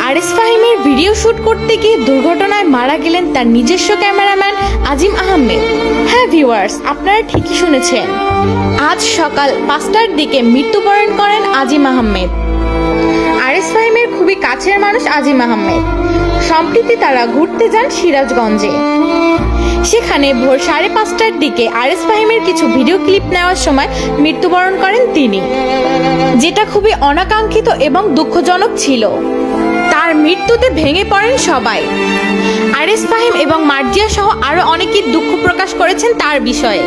RS ফাহিমের video shoot করতে গিয়ে দুর্ঘটনায় মারা গেলেন তার নিজস্ব ক্যামেরাম্যান আজিম আহমেদ। হ্যাঁ ভিউয়ার্স, আপনারা ঠিকই শুনেছেন, আজ সকাল 5টার দিকে মৃত্যুবরণ করেন আজিম আহমেদ। আরএস ফাহিমের খুবই কাছের মানুষ আজিম আহমেদ। সম্প্রতি তারা ঘুরতে যান সিরাজগঞ্জে। সেখানে ভোর 5:30টার দিকে আরএস ফাহিমের কিছু ভিডিও ক্লিপ নেওয়ার সময় মৃত্যুবরণ করেন তিনি, যেটা খুবই অনাকাঙ্ক্ষিত এবং দুঃখজনক ছিল। তার মৃত্যুতে ভেঙে পড়েন সবাই। আরএস ফাহিম এবং মার্জিয়া সহ আরো অনেকেই দুঃখ প্রকাশ করেছেন তার বিষয়ে।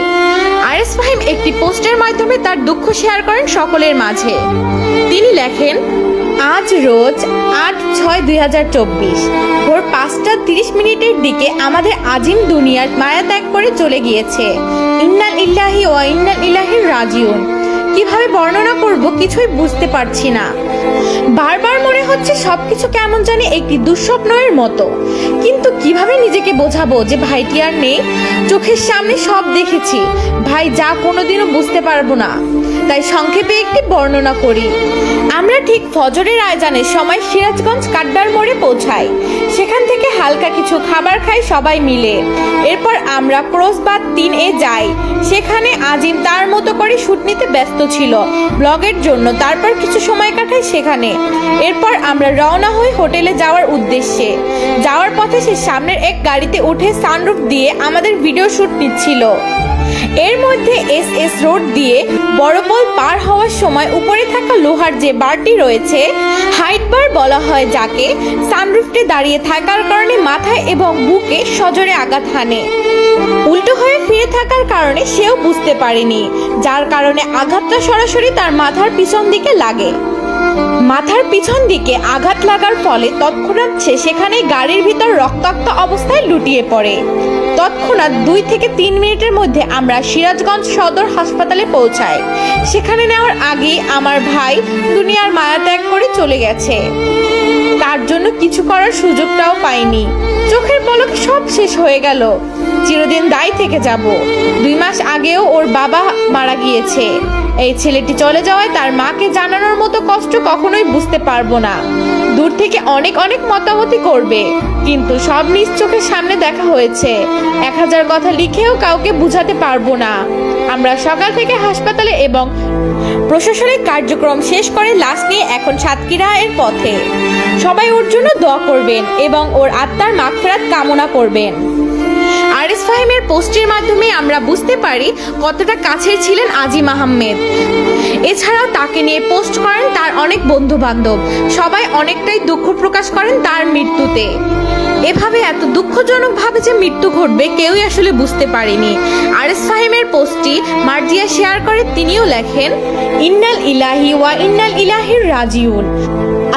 আরএস ফাহিম একটি পোস্টের মাধ্যমে তার দুঃখ শেয়ার করেন সকলের মাঝে। তিনি লেখেন, আজ রোজ 8/6/2024 ভোর 5:30 দিকে আমাদের আজিম দুনিয়ার মায়া ত্যাগ করে চলে গিয়েছে। ইন্না লিল্লাহি ওয়া ইন্না ইলাইহি রাজিউন। কিভাবে বর্ণনা করব কিছুই বুঝতে পারছি না। বারবার মনে হচ্ছে সবকিছু কেমন জানি একটি দুঃস্বপ্নের মতো, কিন্তু কিভাবে নিজেকে বোঝাবো যে ভাইটি আর নেই। চোখের সামনে সব দেখেছি, ভাই যা কোনোদিনও বুঝতে পারবো না। তাই সংক্ষেপে একটি বর্ণনা করি। আমরা ঠিক ফজরের আজানের সময় সিরাজগঞ্জ কাড্ডার মোড়ে পৌঁছাই। সেখান থেকে হালকা কিছু খাবার খাই সবাই মিলে। এরপর আমরা ক্রসবাদ 3-এ যাই। সেখানে আজিম তার মতো করে শুট নিতে ব্যস্ত ছিল ব্লগের জন্য। তারপর কিছু সময় কাটাই সেখানে। এরপর আমরা রওনা হই হোটেলে যাওয়ার উদ্দেশ্যে। যাওয়ার পথে সে সামনের এক গাড়িতে উঠে সানরুফ দিয়ে আমাদের ভিডিও শুট নিচ্ছিল। এর মধ্যে SS রোড দিয়ে বড় পোল পার হওয়ার সময় উপরে থাকা লোহার যে বারটি রয়েছে, হাইট বার বলা হয় যাকে, সানরুফে দাঁড়িয়ে থাকার কারণে মাথায় এবং বুকে সজোরে আঘাত হানে। উল্টো হয়ে ফিরে থাকার কারণে সেও বুঝতে পারেনি, যার কারণে আঘাতটা সরাসরি তার মাথার পিছন দিকে লাগে। মাথার পিছন দিকে আঘাত লাগার ফলে তৎক্ষণাৎ সে সেখানে গাড়ির ভিতর রক্তাক্ত অবস্থায় লুটিয়ে পড়ে। তৎক্ষণাৎ 2 থেকে 3 মিনিটের মধ্যে আমরা সিরাজগঞ্জ সদর হাসপাতালে পৌঁছাই। সেখানে নেওয়ার আগেই আমার ভাই দুনিয়ার মায়া ত্যাগ করে চলে গেছে। তার জন্য কিছু করার সুযোগটাও পাইনি। চোখের পলকে সব শেষ হয়ে গেল। চিরদিন দায়ী থেকে যাব। 2 মাস আগেও ওর বাবা মারা গিয়েছে। এই ছেলেটি চলে যাওয়ায় তার মাকে জানানোর মতো কষ্ট কখনোই বুঝতে পারবো না। দূর থেকে অনেক অনেক মতামতি করবে, কিন্তু সব নিজ চোখের সামনে দেখা হয়েছে। 1000 কথা লিখেও কাউকে বুঝাতে পারবো না। আমরা সকাল থেকে হাসপাতালে এবং প্রশাসনিক কার্যক্রম শেষ করে লাশ নিয়ে এখন সাতক্ষীরার পথে। সবাই ওর জন্য দোয়া করবেন এবং ওর আত্মার মাগফিরাত কামনা করবেন। আরএস ফাহিমের পোস্টের মাধ্যমে আমরা বুঝতে পারি কতটা কাছের ছিলেন আজিম আহমেদ। এছাড়াও তাকে নিয়ে পোস্ট করেন তার অনেক বন্ধু বান্ধব। সবাই অনেকটাই দুঃখ প্রকাশ করেন তার মৃত্যুতে। এভাবে এত দুঃখজনক ভাবে যে মৃত্যু ঘটবে কেউই আসলে বুঝতে পারেনি। আরএস ফাহিমের পোস্টটি মার্জিয়া শেয়ার করে তিনিও লেখেন, ইন্নাল ইলাহি ওয়া ইন্নাল ইলাইহি রাজিউন।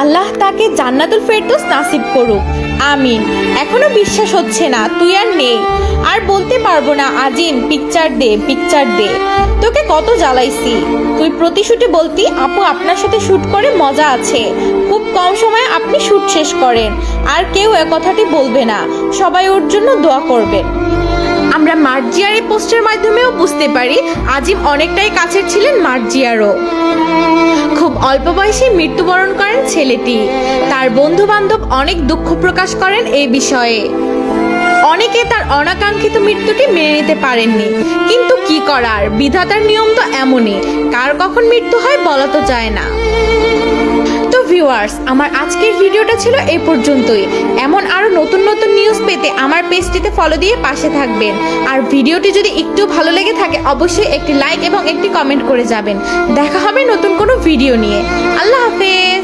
আল্লাহ তাকে জান্নাতুল ফেরদৌস নাসিব করুক, আমিন। এখনো বিশ্বাস হচ্ছে না তুই আর নেই। আর বলতে পারবো না আজিম, পিকচার দে, পিকচার দে। তোকে কত জ্বালাইছি। তুই প্রতি শুটে বলতি, আপু আপনার সাথে শুট করে মজা আছে, খুব কম সময়ে আপনি শুট শেষ করেন। আর কেউ এ কথাটি বলবে না। সবাই ওর জন্য দোয়া করবেন। আমরা মার্জিয়ার এই পোস্টের মাধ্যমেও বুঝতে পারি আজিম অনেকটাই কাছের ছিলেন মার্জিয়ারও। খুব অল্প বয়সে মৃত্যুবরণ করেন ছেলেটি। তার বন্ধু বান্ধব অনেক দুঃখ প্রকাশ করেন এই বিষয়ে। অনেকে তার অনাকাঙ্ক্ষিত মৃত্যুটি মেনে নিতে পারেননি, কিন্তু কি করার, বিধাতার নিয়ম তো এমনই, কার কখন মৃত্যু হয় বলা তো যায় না। তো ভিউয়ার্স, আমার আজকের ভিডিওটা ছিল এই পর্যন্তই। এমন আরো নতুন নতুন নিউজ পেতে আমার পেজটিতে ফলো দিয়ে পাশে থাকবেন। আর ভিডিওটি যদি একটু ভালো লেগে থাকে অবশ্যই একটি লাইক এবং একটি কমেন্ট করে যাবেন। দেখা হবে নতুন কোনো ভিডিও নিয়ে। আল্লাহ হাফেজ।